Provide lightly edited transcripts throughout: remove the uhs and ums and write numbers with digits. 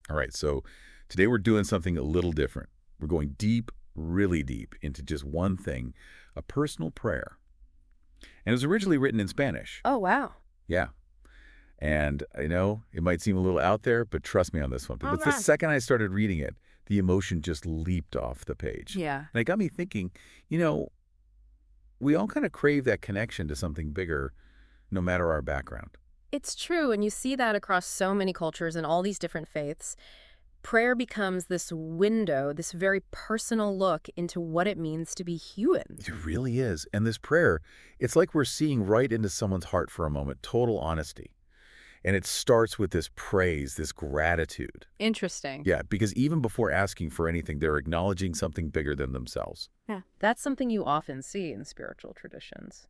All right, so today we're doing something a little different. We're going deep, really deep, into just one thing, a personal prayer. And it was originally written in Spanish. Oh, wow. Yeah. And I know it might seem a little out there, but trust me on this one. All But the right. second I started reading it, the emotion just leaped off the page. Yeah. And it got me thinking, you know, we all kind of crave that connection to something bigger, no matter our background. It's true, and you see that across so many cultures and all these different faiths. Prayer becomes this window, this very personal look into what it means to be human. It really is. And this prayer, it's like we're seeing right into someone's heart for a moment, total honesty. And it starts with this praise, this gratitude. Interesting. Yeah, because even before asking for anything, they're acknowledging something bigger than themselves. Yeah. That's something you often see in spiritual traditions.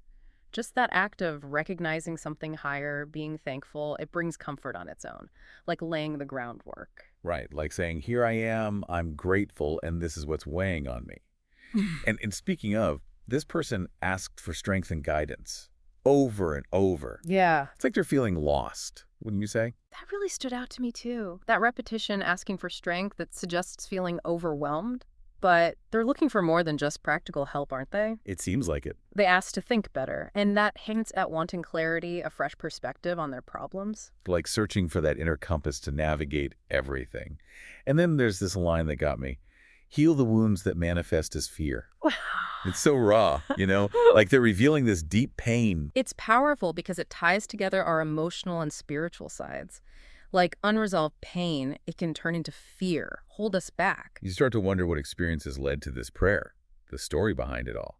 Just that act of recognizing something higher, being thankful, it brings comfort on its own, like laying the groundwork. Right, like saying, here I am, I'm grateful, and this is what's weighing on me. And speaking of, this person asked for strength and guidance over and over. Yeah. It's like they're feeling lost, wouldn't you say? That really stood out to me too. That repetition asking for strength that suggests feeling overwhelmed. But they're looking for more than just practical help, aren't they? It seems like it. They ask to think better, and that hints at wanting clarity, a fresh perspective on their problems. Like searching for that inner compass to navigate everything. And then there's this line that got me. Heal the wounds that manifest as fear. It's so raw, like they're revealing this deep pain. It's powerful because it ties together our emotional and spiritual sides. Like unresolved pain, it can turn into fear, hold us back. You start to wonder what experiences led to this prayer, the story behind it all.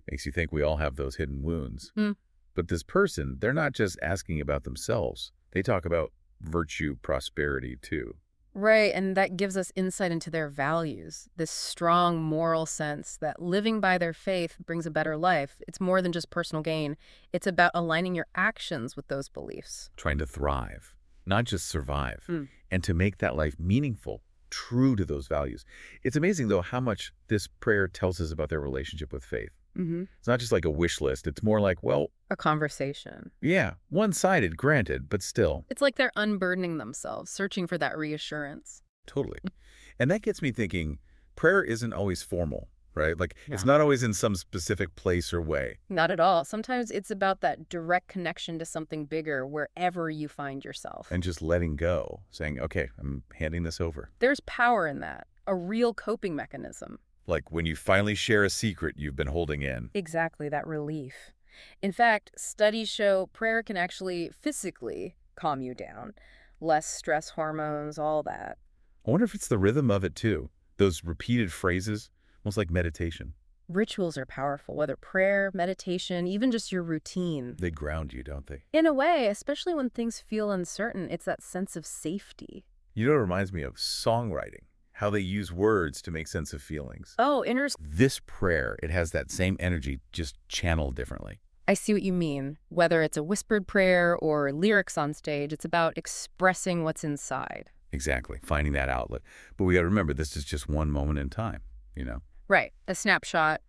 Makes you think we all have those hidden wounds. Mm. But this person, they're not just asking about themselves. They talk about virtue, prosperity, too. Right, and that gives us insight into their values, this strong moral sense that living by their faith brings a better life. It's more than just personal gain. It's about aligning your actions with those beliefs. Trying to thrive, not just survive, Mm. and to make that life meaningful, true to those values. It's amazing, though, how much this prayer tells us about their relationship with faith. Mm-hmm. It's not just like a wish list. It's more like, well, A conversation. yeah, one-sided, granted, but still, It's like they're unburdening themselves, searching for that reassurance. totally. And that gets me thinking, prayer isn't always formal, right? Like, it's No. not always in some specific place or way. Not at all. Sometimes it's about that direct connection to something bigger wherever you find yourself. And just letting go, saying, okay, I'm handing this over. There's power in that, a real coping mechanism. Like when you finally share a secret you've been holding in. Exactly, that relief. In fact, studies show prayer can actually physically calm you down. Less stress hormones, all that. I wonder if it's the rhythm of it, too. Those repeated phrases, almost like meditation. Rituals are powerful, whether prayer, meditation, even just your routine. They ground you, don't they? In a way, especially when things feel uncertain, it's that sense of safety. You know, it reminds me of songwriting, how they use words to make sense of feelings. Oh, inner. This prayer, it has that same energy, just channeled differently. I see what you mean. Whether it's a whispered prayer or lyrics on stage, it's about expressing what's inside. Exactly, finding that outlet. But we got to remember, this is just one moment in time. Right, a snapshot.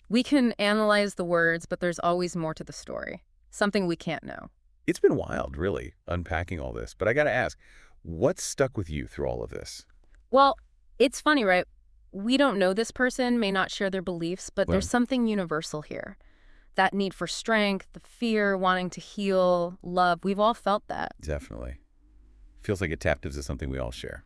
We can analyze the words, but there's always more to the story. Something we can't know. It's been wild, really, unpacking all this. But I got to ask, what stuck with you through all of this? Well, it's funny, right? We don't know this person, may not share their beliefs, but Well, there's something universal here. That need for strength, the fear, wanting to heal, love, we've all felt that. definitely. Feels like it tapped into something we all share.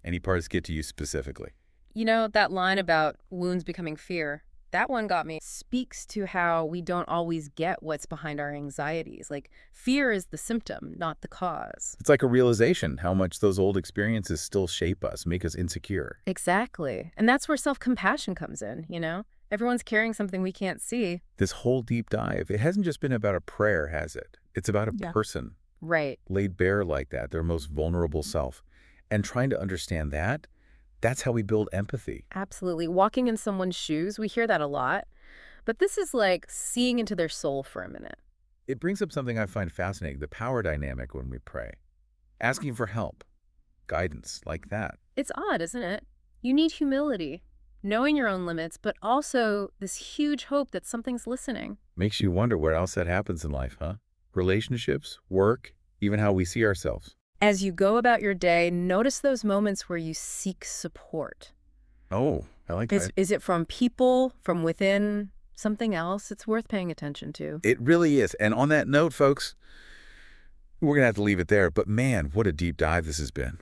Any parts get to you specifically? You know, that line about wounds becoming fear, that one got me. Speaks to how we don't always get what's behind our anxieties. Like, fear is the symptom, not the cause. It's like a realization how much those old experiences still shape us, make us insecure. Exactly. And that's where self-compassion comes in, you know? Everyone's carrying something we can't see. This whole deep dive, it hasn't just been about a prayer, has it? It's about a Yeah. person Right. laid bare like that, their most vulnerable self. And trying to understand that, that's how we build empathy. Absolutely. Walking in someone's shoes, we hear that a lot. But this is like seeing into their soul for a minute. It brings up something I find fascinating, the power dynamic when we pray. Asking for help, guidance, like that. It's odd, isn't it? You need humility, knowing your own limits, but also this huge hope that something's listening. Makes you wonder where else that happens in life, huh? Relationships, work, even how we see ourselves. As you go about your day, notice those moments where you seek support. Oh, I like that. Is it from people, from within, something else? It's worth paying attention to. It really is. And on that note, folks, we're going to have to leave it there. But man, what a deep dive this has been.